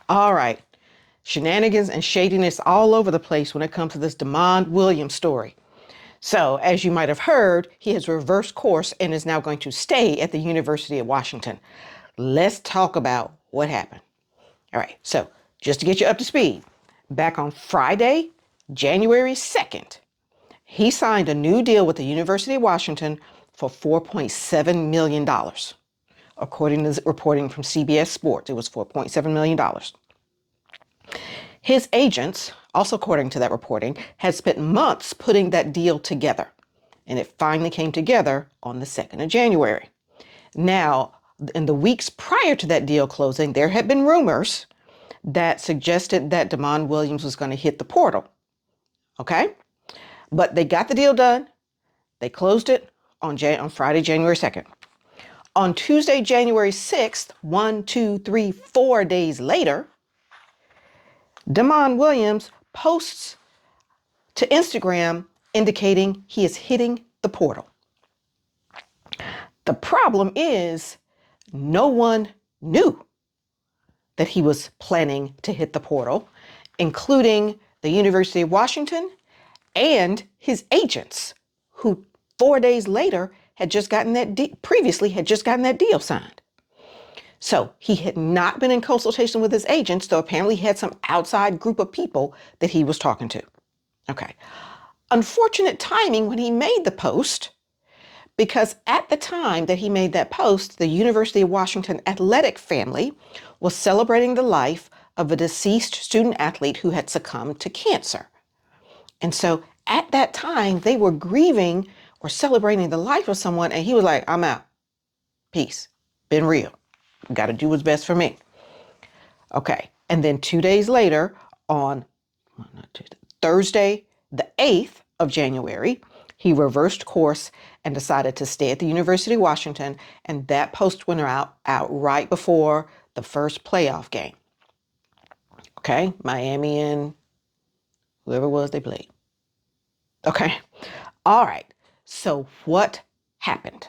All right. Shenanigans and shadiness all over the place when it comes to this Demond Williams story. So, as you might have heard, he has reversed course and is now going to stay at the University of Washington. Let's talk about what happened. All right. So, just to get you up to speed, back on Friday, January 2nd, he signed a new deal with the University of Washington for $4.7 million. According to the reporting from CBS Sports, it was $4.7 million. His agents, also according to that reporting, had spent months putting that deal together, and it finally came together on the 2nd of January. Now, in the weeks prior to that deal closing, there had been rumors that suggested that Demond Williams was going to hit the portal. Okay? But they got the deal done. They closed it on Friday, January 2nd. On Tuesday, January 6th, 4 days later, Demond Williams posts to Instagram indicating he is hitting the portal. The problem is no one knew that he was planning to hit the portal, including the University of Washington and his agents, who 4 days later had just gotten that deal signed. So he had not been in consultation with his agents, though apparently he had some outside group of people that he was talking to. Okay. Unfortunate timing when he made the post, because at the time that he made that post, the University of Washington athletic family was celebrating the life of a deceased student athlete who had succumbed to cancer. And so at that time, they were grieving or celebrating the life of someone, and he was like, I'm out. Peace. Been real. Got to do what's best for me. Okay. And then 2 days later, on Thursday, the 8th of January, he reversed course and decided to stay at the University of Washington. And that post went out right before the first playoff game. Okay. Miami and whoever it was they played. Okay. All right. So what happened?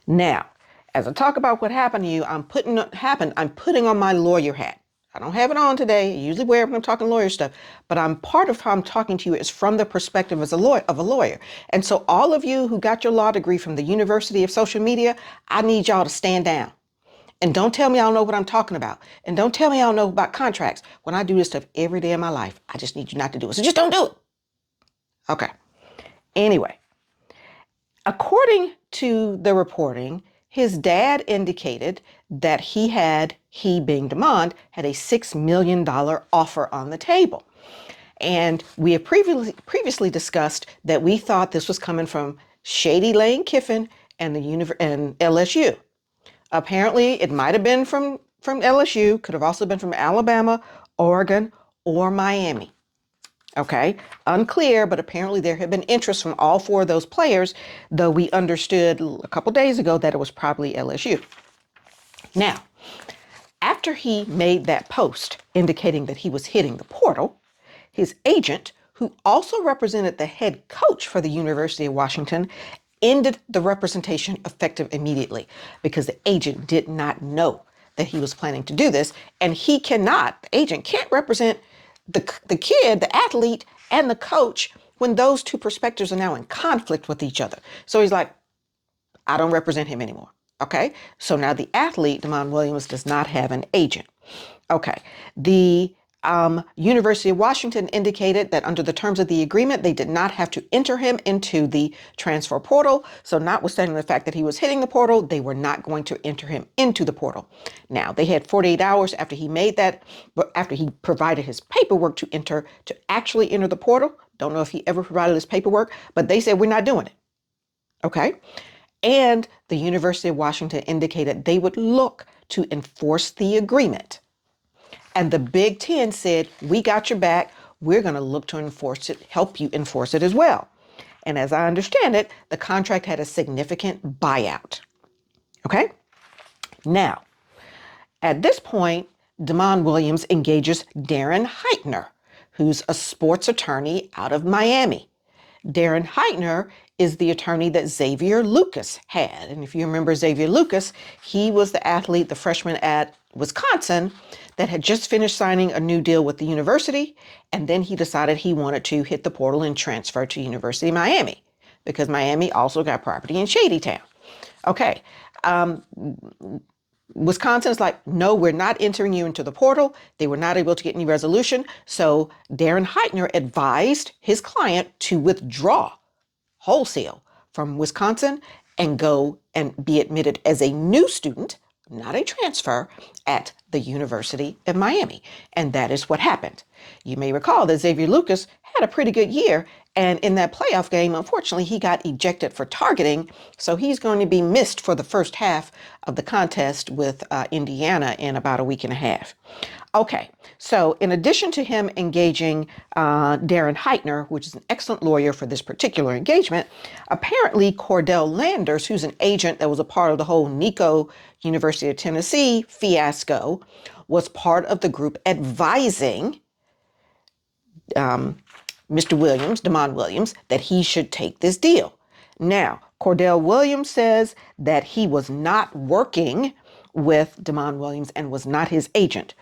Now, as I talk about what happened to you, I'm putting on my lawyer hat. I don't have it on today. I usually wear it when I'm talking lawyer stuff, but part of how I'm talking to you is from the perspective of a lawyer. And so all of you who got your law degree from the University of Social Media, I need y'all to stand down. And don't tell me I don't know what I'm talking about. And don't tell me I don't know about contracts. When I do this stuff every day of my life, I just need you not to do it. So just don't do it. Okay. Anyway, according to the reporting, his dad indicated that he being Demond, had a $6 million offer on the table. And we have previously discussed that we thought this was coming from Shady Lane Kiffin and and LSU. Apparently, it might have been from LSU, could have also been from Alabama, Oregon, or Miami. Okay, unclear, but apparently there had been interest from all four of those players, though we understood a couple days ago that it was probably LSU. Now, after he made that post indicating that he was hitting the portal, his agent, who also represented the head coach for the University of Washington, ended the representation effective immediately because the agent did not know that he was planning to do this, and the agent can't represent the kid, the athlete, and the coach when those two perspectives are now in conflict with each other. So he's like, I don't represent him anymore. Okay. So now the athlete, Demond Williams, does not have an agent. Okay. The University of Washington indicated that under the terms of the agreement, they did not have to enter him into the transfer portal. So notwithstanding the fact that he was hitting the portal, they were not going to enter him into the portal. Now, they had 48 hours after he provided his paperwork to actually enter the portal. Don't know if he ever provided his paperwork, but they said, we're not doing it. Okay. And the University of Washington indicated they would look to enforce the agreement. And the Big Ten said, we got your back. We're going to look to enforce it, help you enforce it as well. And as I understand it, the contract had a significant buyout. Okay. Now, at this point, Demond Williams engages Darren Heitner, who's a sports attorney out of Miami. Darren Heitner is the attorney that Xavier Lucas had. And if you remember Xavier Lucas, he was the athlete, the freshman at Wisconsin that had just finished signing a new deal with the university. And then he decided he wanted to hit the portal and transfer to University of Miami because Miami also got property in Shadytown. Okay. Wisconsin's like, no, we're not entering you into the portal. They were not able to get any resolution. So Darren Heitner advised his client to withdraw wholesale from Wisconsin and go and be admitted as a new student, not a transfer, at the University of Miami. And that is what happened. You may recall that Xavier Lucas had a pretty good year. And in that playoff game, unfortunately, he got ejected for targeting. So he's going to be missed for the first half of the contest with Indiana in about a week and a half. Okay, so in addition to him engaging Darren Heitner, which is an excellent lawyer for this particular engagement, apparently Cordell Landers, who's an agent that was a part of the whole Nico University of Tennessee fiasco, was part of the group advising Mr. Williams, Demond Williams, that he should take this deal. Now, Cordell Williams says that he was not working with Demond Williams and was not his agent.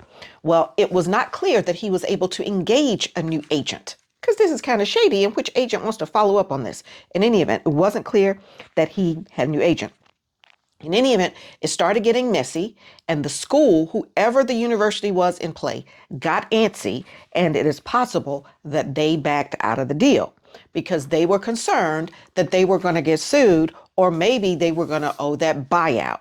Well, it was not clear that he was able to engage a new agent because this is kind of shady, and which agent wants to follow up on this? In any event, it wasn't clear that he had a new agent. In any event, it started getting messy, and the school, whoever the university was in play, got antsy, and it is possible that they backed out of the deal because they were concerned that they were going to get sued, or maybe they were going to owe that buyout.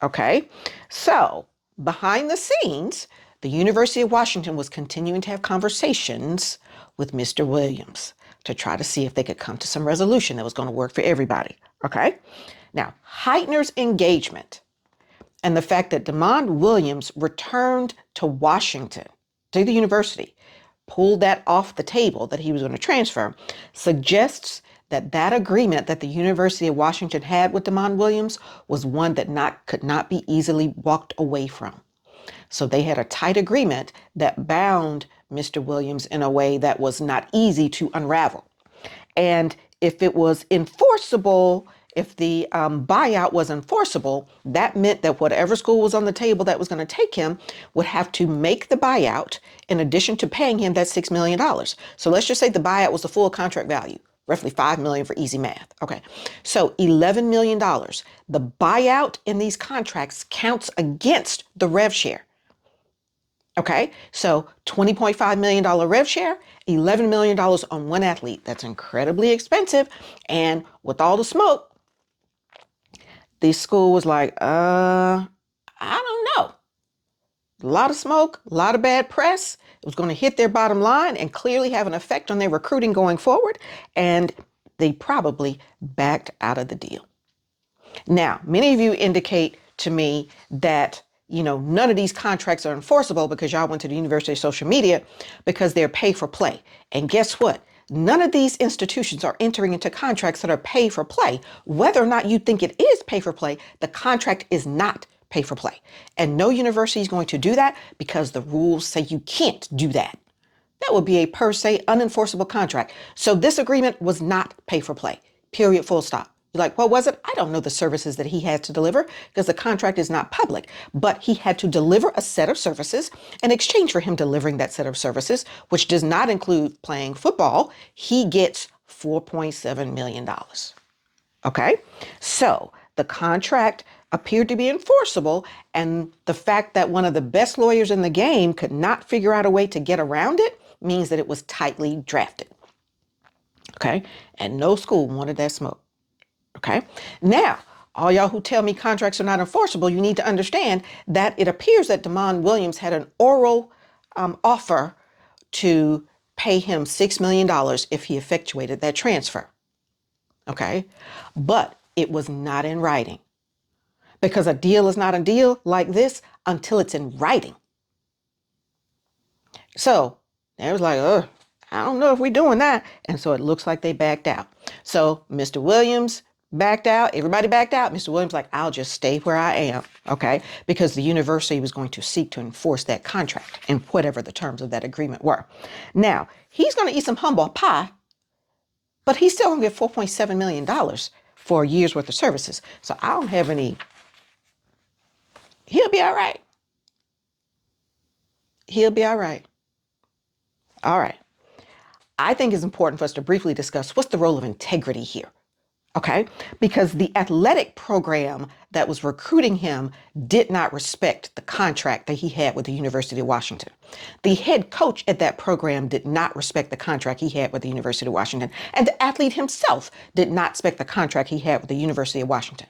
Okay, so behind the scenes, the University of Washington was continuing to have conversations with Mr. Williams to try to see if they could come to some resolution that was going to work for everybody. Okay, now Heitner's engagement and the fact that Demond Williams returned to Washington, to the university, pulled that off the table that he was going to transfer, suggests that that agreement that the University of Washington had with Demond Williams was one that could not be easily walked away from. So they had a tight agreement that bound Mr. Williams in a way that was not easy to unravel. And if it was enforceable, if the buyout was enforceable, that meant that whatever school was on the table that was going to take him would have to make the buyout in addition to paying him that $6 million. So let's just say the buyout was the full contract value, roughly $5 million for easy math. Okay, so $11 million. The buyout in these contracts counts against the rev share. Okay, so $20.5 million rev share, $11 million on one athlete. That's incredibly expensive. And with all the smoke, the school was like, I don't know. A lot of smoke, a lot of bad press. It was going to hit their bottom line and clearly have an effect on their recruiting going forward. And they probably backed out of the deal. Now, many of you indicate to me that, none of these contracts are enforceable because y'all went to the University of Social Media because they're pay for play. And guess what? None of these institutions are entering into contracts that are pay for play. Whether or not you think it is pay for play, the contract is not pay for play. And no university is going to do that because the rules say you can't do that. That would be a per se unenforceable contract. So this agreement was not pay for play, period, full stop. You're like, what was it? I don't know the services that he had to deliver because the contract is not public, but he had to deliver a set of services. In exchange for him delivering that set of services, which does not include playing football, he gets $4.7 million. Okay, so the contract appeared to be enforceable, and the fact that one of the best lawyers in the game could not figure out a way to get around it means that it was tightly drafted. Okay, and no school wanted that smoke. Okay, now, all y'all who tell me contracts are not enforceable, you need to understand that it appears that Demond Williams had an oral offer to pay him $6 million if he effectuated that transfer. Okay, but it was not in writing because a deal is not a deal like this until it's in writing. So they was like, I don't know if we're doing that. And so it looks like they backed out. So Mr. Williams backed out. Everybody backed out. Mr. Williams like, I'll just stay where I am. Okay. Because the university was going to seek to enforce that contract and whatever the terms of that agreement were. Now, he's going to eat some humble pie but he's still gonna get $4.7 million for a year's worth of services. So I don't have any, he'll be all right. He'll be all right. All right. I think it's important for us to briefly discuss what's the role of integrity here. Okay, because the athletic program that was recruiting him did not respect the contract that he had with the University of Washington. The head coach at that program did not respect the contract he had with the University of Washington. And the athlete himself did not respect the contract he had with the University of Washington.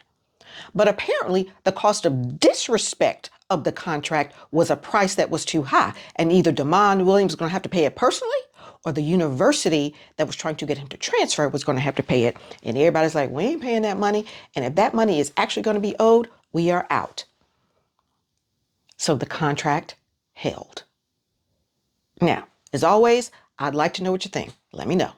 But apparently, the cost of disrespect of the contract was a price that was too high. And either Damon Williams was going to have to pay it personally, or the university that was trying to get him to transfer was going to have to pay it. And everybody's like, we ain't paying that money. And if that money is actually going to be owed, we are out. So the contract held. Now, as always, I'd like to know what you think. Let me know.